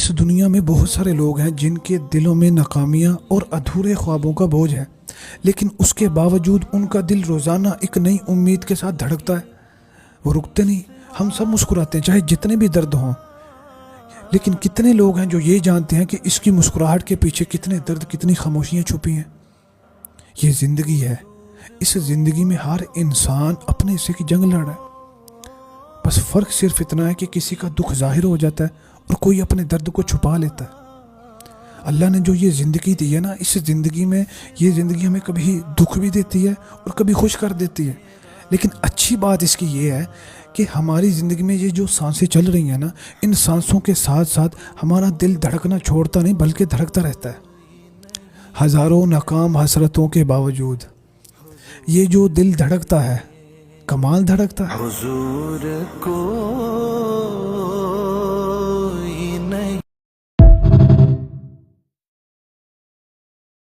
اس دنیا میں بہت سارے لوگ ہیں جن کے دلوں میں ناکامیاں اور ادھورے خوابوں کا بوجھ ہے، لیکن اس کے باوجود ان کا دل روزانہ ایک نئی امید کے ساتھ دھڑکتا ہے۔ وہ رکتے نہیں۔ ہم سب مسکراتے ہیں چاہے جتنے بھی درد ہوں، لیکن کتنے لوگ ہیں جو یہ جانتے ہیں کہ اس کی مسکراہٹ کے پیچھے کتنے درد، کتنی خاموشیاں چھپی ہیں۔ یہ زندگی ہے۔ اس زندگی میں ہر انسان اپنے حصے کی جنگ لڑ رہا ہے۔ بس فرق صرف اتنا ہے کہ کسی کا دکھ ظاہر ہو جاتا ہے اور کوئی اپنے درد کو چھپا لیتا ہے۔ اللہ نے جو یہ زندگی دی ہے نا، اس زندگی میں یہ زندگی ہمیں کبھی دکھ بھی دیتی ہے اور کبھی خوش کر دیتی ہے، لیکن اچھی بات اس کی یہ ہے کہ ہماری زندگی میں یہ جو سانسیں چل رہی ہیں نا، ان سانسوں کے ساتھ ساتھ ہمارا دل دھڑکنا چھوڑتا نہیں بلکہ دھڑکتا رہتا ہے۔ ہزاروں ناکام حسرتوں کے باوجود یہ جو دل دھڑکتا ہے، کمال دھڑکتا ہے۔ حضور کو